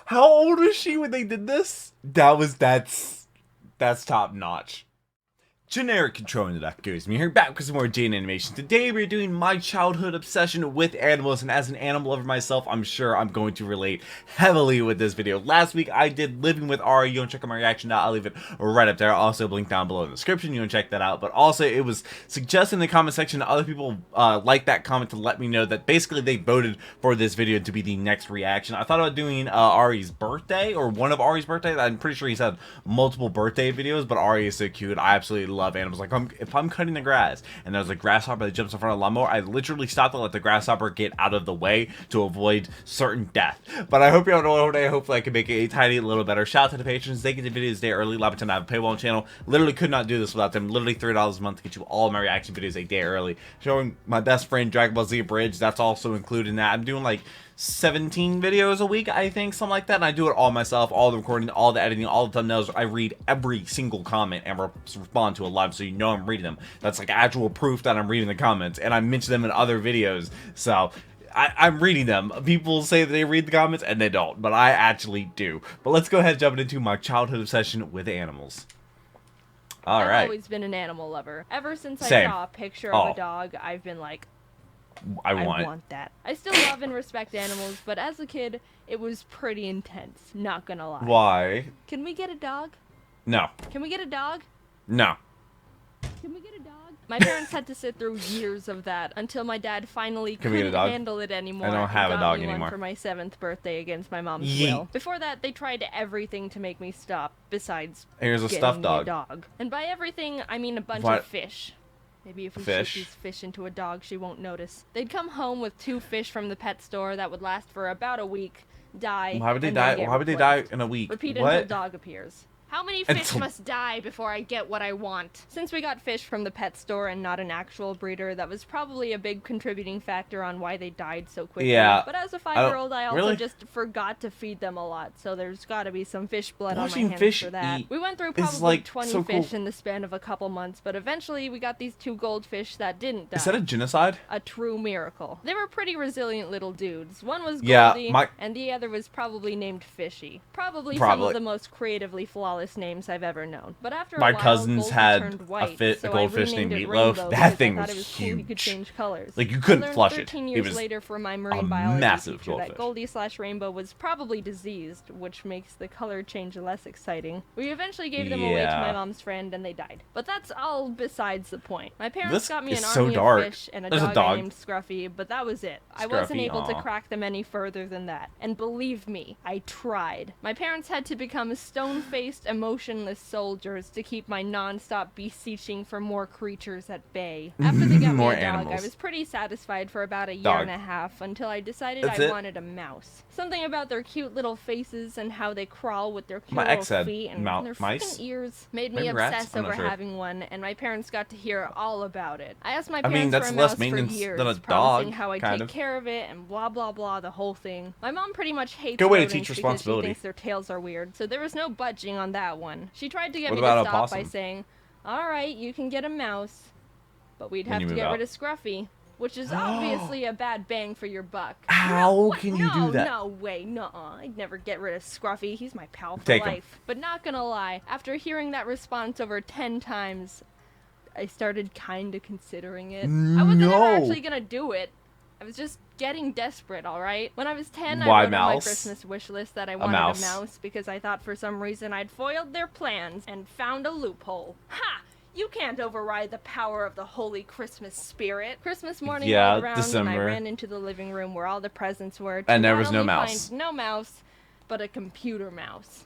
How old was she when they did this? That's top notch. Generic controlling the duck goes me here back with some more Jaiden animation. Today we're doing my childhood obsession with animals, and as an animal lover myself, I'm sure I'm going to relate heavily with this video. Last week I did Living with Ari. You want to check out my reaction now? I'll leave it right up there. Also link down below in the description. You want to check that out. But also it was suggested in the comment section. Other people liked that comment to let me know that basically they voted for this video to be the next reaction. I thought about doing Ari's birthday, or one of Ari's birthdays. I'm pretty sure he's had multiple birthday videos, but Ari is so cute. I absolutely love animals. Like, if I'm cutting the grass and there's a grasshopper that jumps in front of a lawnmower, I literally stop to let the grasshopper get out of the way to avoid certain death. But I hope you're having a wonderful day. Hopefully I can make it a tiny little better. Shout out to the patrons. They get the videos a day early. Love to have a paywall channel. Literally could not do this without them. Literally $3 a month to get you all my reaction videos a day early. Showing my best friend Dragon Ball Z Bridge. That's also included in that. I'm doing like 17 videos a week, I think, something like that, and I do it all myself, all the recording, all the editing, all the thumbnails. I read every single comment and respond to a live, so you know I'm reading them. That's like actual proof that I'm reading the comments, and I mention them in other videos, so I'm reading them. People say that they read the comments, and they don't, but I actually do. But let's go ahead and jump into my childhood obsession with animals. Alright. I've always been an animal lover. Ever since Same. I saw a picture of a dog, I've been like, I want that. I still love and respect animals, but as a kid, it was pretty intense, not gonna lie. Why? Can we get a dog? No. Can we get a dog? No. Can we get a dog? My parents had to sit through years of that until my dad finally couldn't handle it anymore. I don't have a dog anymore. One for my 7th birthday against my mom's Yeet. will. Before that, they tried everything to make me stop, besides Here's a getting stuffed me a dog. dog. And by everything, I mean a bunch of fish. Maybe if we shoot these fish into a dog, she won't notice. They'd come home with 2 fish from the pet store that would last for about a week, die. Why would they die? Why would they die in a week? Repeat until dog appears. How many fish must die before I get what I want? Since we got fish from the pet store and not an actual breeder, that was probably a big contributing factor on why they died so quickly. Yeah. But as a 5-year-old, I also just forgot to feed them a lot, so there's gotta be some fish blood on my hands for that. We went through probably 20 fish in the span of a couple months, but eventually we got these 2 goldfish that didn't die. Is that a genocide? A true miracle. They were pretty resilient little dudes. One was Goldie, and the other was probably named Fishy. Probably some of the most creatively flawless names I've ever known. But after a while, cousins had a goldfish named Meatloaf. That thing was huge. He could change colors. Like, you couldn't flush it. 13 years later from my marine biology teacher that Goldie/Rainbow was probably diseased, which makes the color change less exciting. We eventually gave them away to my mom's friend, and they died. But that's all besides the point. My parents got me an army of fish and a dog named Scruffy, but that was it. I wasn't able to crack them any further than that. And believe me, I tried. My parents had to become stone-faced, emotionless soldiers to keep my non-stop beseeching for more creatures at bay. After they got me a dog, I was pretty satisfied for about a year and a half until I decided I wanted a mouse. Something about their cute little faces and how they crawl with their cute little feet and their freaking ears made me obsess over having one, and my parents got to hear all about it. I asked my parents for a mouse for years, promising how I'd take care of it and blah blah blah, the whole thing. My mom pretty much hates rodents because she thinks their tails are weird, so there was no budging on that one. She tried to get me to stop by saying, "Alright, you can get a mouse, but we'd have to get rid of Scruffy," which is obviously a bad bang for your buck. How can you do that? No way, nuh-uh. I'd never get rid of Scruffy. He's my pal for life. But not gonna lie, after hearing that response over 10 times, I started kinda considering it. I wasn't ever actually gonna do it. I was just getting desperate, alright? When I was 10, I wrote on my Christmas wish list that I wanted a mouse because I thought for some reason I'd foiled their plans and found a loophole. Ha! You can't override the power of the holy Christmas spirit. Christmas morning rolled around and I ran into the living room where all the presents were. And there was no mouse. No mouse, but a computer mouse.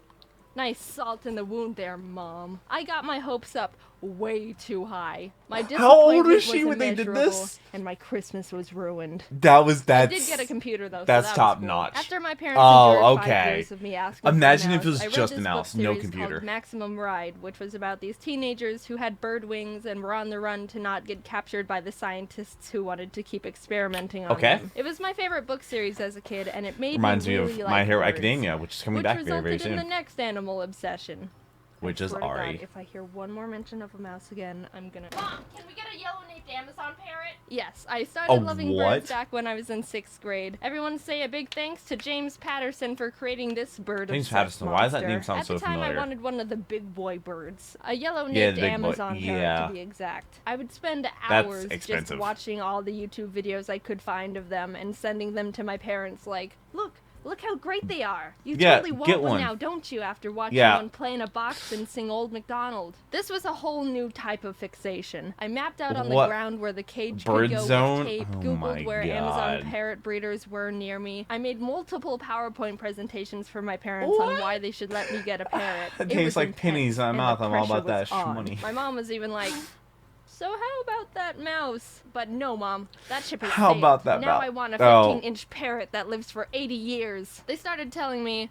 Nice salt in the wound there, Mom. I got my hopes up way too high. My disappointment How old was she when they did this? And my Christmas was ruined. I did get a computer though. That's so that top was cool. Notch. After my parents endured 5 years of me asking Imagine for a if it was mouse, just a mouse, no computer. Called Maximum Ride, which was about these teenagers who had bird wings and were on the run to not get captured by the scientists who wanted to keep experimenting on them. It was my favorite book series as a kid, and it made me really like My Hero birds, Academia, which is coming back very, very soon. Which resulted in the next animal obsession. Which is Ari. God, if I hear one more mention of a mouse again, I'm gonna... Mom, can we get a yellow Nate Amazon parrot? Yes, I started loving birds back when I was in 6th grade. Everyone say a big thanks to James Patterson for creating this bird James Patterson, why does that name sound so familiar? At the time, I wanted one of the big boy birds. A yellow-naped Amazon parrot, to be exact. I would spend hours just watching all the YouTube videos I could find of them and sending them to my parents like, Look how great they are. You totally want one now, don't you, after watching one play in a box and sing Old MacDonald. This was a whole new type of fixation. I mapped out on the ground where the cage could go with tape, Googled where Amazon parrot breeders were near me. I made multiple PowerPoint presentations for my parents on why they should let me get a parrot. It tastes like pennies in my mouth. I'm all about that money. My mom was even like, so how about that mouse? But no, Mom, that ship is How safe. about that Now mouse? I want a 15-inch parrot that lives for 80 years. They started telling me,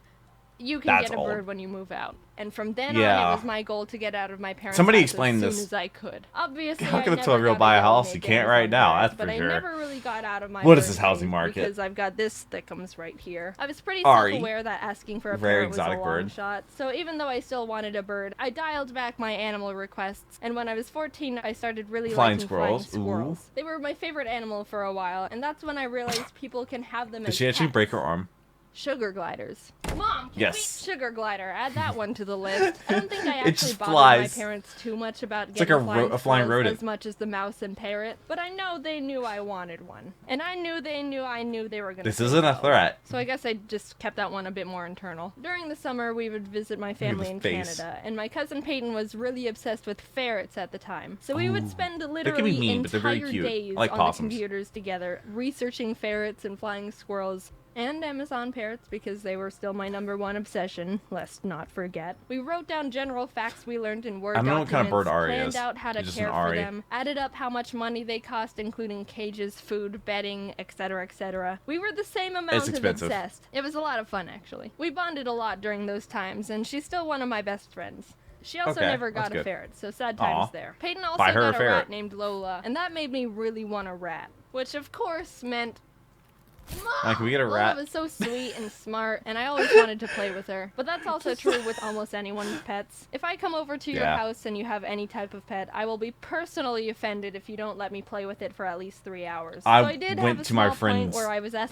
you can get a bird when you move out. And from then on, it was my goal to get out of my parents' house as soon as I could. Obviously, how can a real buy a house? You can't right now, that's for sure. But I never really got out of my What is this housing market? Because I've got this that comes right here. I was pretty self-aware that asking for a parrot was a long shot. So even though I still wanted a bird, I dialed back my animal requests. And when I was 14, I started really liking flying squirrels. They were my favorite animal for a while, and that's when I realized people can have them as pets. Did she actually break her arm? Sugar gliders. Mom, can we sugar glider? Add that one to the list. I don't think I actually bothered my parents too much about getting a flying rodent as much as the mouse and parrot, but I know they knew I wanted one. And I knew they knew they were going to. This isn't a threat. So I guess I just kept that one a bit more internal. During the summer, we would visit my family in Canada, and my cousin Peyton was really obsessed with ferrets at the time. So we would spend literally entire days on the computers together, researching ferrets and flying squirrels. And Amazon parrots, because they were still my #1 obsession, let's not forget. We wrote down general facts we learned in Word documents, what kind of bird Ari planned out how to care for them, added up how much money they cost, including cages, food, bedding, etc., etc. We were the same amount of obsessed. It was a lot of fun, actually. We bonded a lot during those times, and she's still one of my best friends. She also never got a ferret, so sad times there. Peyton also got a rat named Lola, and that made me really want a rat, which of course meant Mom, can we get a rat? Lola was so sweet and smart, and I always wanted to play with her. But that's also true with almost anyone's pets. If I come over to your house and you have any type of pet, I will be personally offended if you don't let me play with it for at least 3 hours. I went to my friend's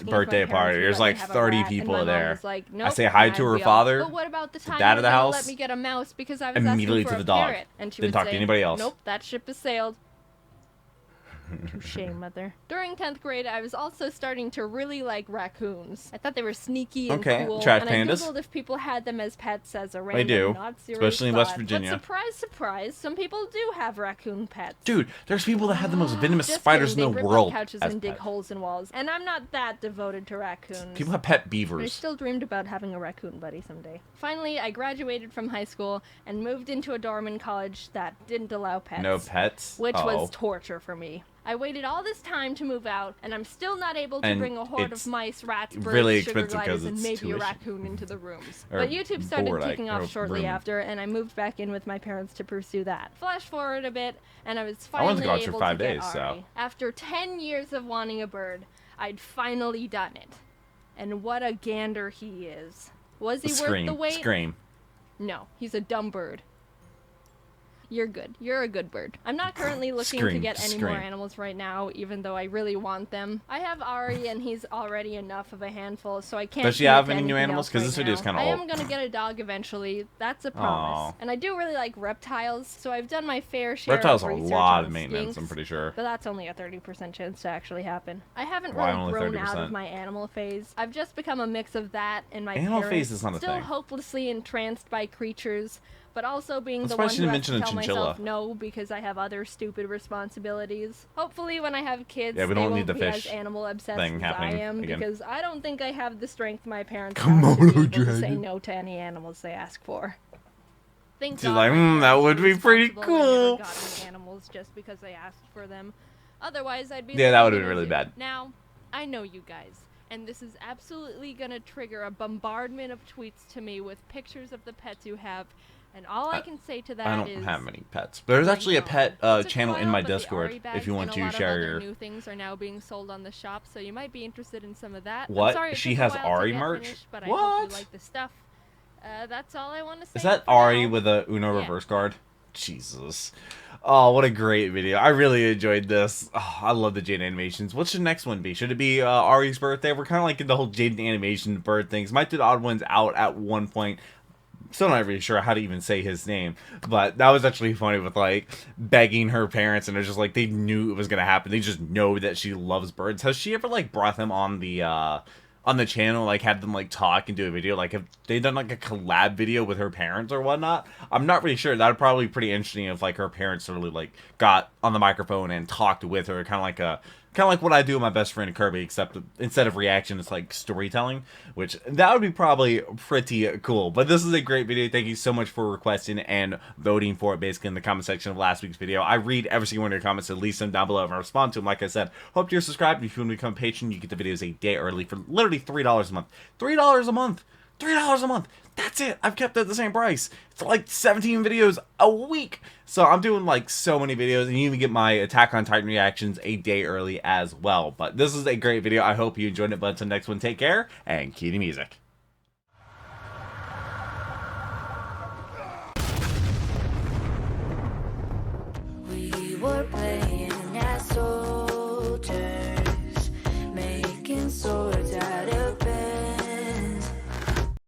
birthday party. There's like 30 people there. Like, nope, I say hi to her father, but what about the time dad of the house, let me get a mouse because I was immediately asking for to the dog. Parrot. And she Didn't would talk say, to anybody else. Nope, that ship has sailed. Touché, mother. During 10th grade, I was also starting to really like raccoons. I thought they were sneaky and cool. Trash and pandas. I googled if people had them as pets as a random, they do, especially in West Virginia. But surprise, surprise, some people do have raccoon pets. Dude, there's people that have the most venomous Just spiders kidding, in the they rip world. Up couches and dig holes in walls, and I'm not that devoted to raccoons. People have pet I beavers. still dreamed about having a raccoon buddy someday. Finally, I graduated from high school and moved into a dorm in college that didn't allow pets. No pets? Which was torture for me. I waited all this time to move out, and I'm still not able to bring a horde of mice, rats, birds, sugar gliders, and maybe a raccoon into the rooms. But YouTube started kicking off shortly after, and I moved back in with my parents to pursue that. Flash forward a bit, and I was finally able to get Ari. After 10 years of wanting a bird, I'd finally done it. And what a gander he is. Was he worth the wait? Scream. No, he's a dumb bird. You're good. You're a good bird. I'm not currently looking to get any more animals right now, even though I really want them. I have Ari, and he's already enough of a handful, so I can't. Does she have any new animals? Because this video is kind of old. I am gonna get a dog eventually. That's a promise. And I do really like reptiles, so I've done my fair share. Reptiles are a lot of maintenance. I'm pretty sure. But that's only a 30% chance to actually happen. I haven't really grown out of my animal phase. I've just become a mix of that and my animal phase is not a still thing. Hopelessly entranced by creatures. But also being the one who has to tell myself no because I have other stupid responsibilities. Hopefully when I have kids, they won't be as animal obsessed as I am, because I don't think I have the strength my parents have to be able to say no to any animals they ask for. She's like, that would be pretty cool. I never got any animals just because they asked for them. Otherwise, I'd be that would have been really bad. Now, I know you guys, and this is absolutely gonna trigger a bombardment of tweets to me with pictures of the pets you have. And all I can say to that is... I don't have many pets. There's actually a pet channel in my Discord if you want to share your... new things are now being sold on the shop, so you might be interested in some of that. What? Sorry, she has Ari merch? Finished, but what? I hope you like the stuff. That's all I want to say. Is that Ari with a Uno reverse guard? Jesus. Oh, what a great video. I really enjoyed this. Oh, I love the Jaiden animations. What should the next one be? Should it be Ari's birthday? We're kind of like in the whole Jaiden animation bird things. Might do the odd ones out at one point. Still not really sure how to even say his name, but that was actually funny with like begging her parents, and it's just like they knew it was gonna happen. They just know that she loves birds. Has she ever like brought them on the channel, like had them like talk and do a video? Like have they done like a collab video with her parents or whatnot? I'm not really sure. That would probably be pretty interesting if like her parents really like got on the microphone and talked with her, kind of like what I do with my best friend Kirby, except instead of reaction, it's like storytelling, which that would be probably pretty cool. But this is a great video. Thank you so much for requesting and voting for it basically in the comment section of last week's video. I read every single one of your comments, at least them down below, and I respond to them. Like I said, hope you're subscribed. If you want to become a patron, you get the videos a day early for literally $3 a month. $3 a month. $3 a month. That's it. I've kept it at the same price. It's like 17 videos a week. So I'm doing like so many videos, and you even get my Attack on Titan reactions a day early as well. But this is a great video. I hope you enjoyed it. But until next one, take care and cue the music.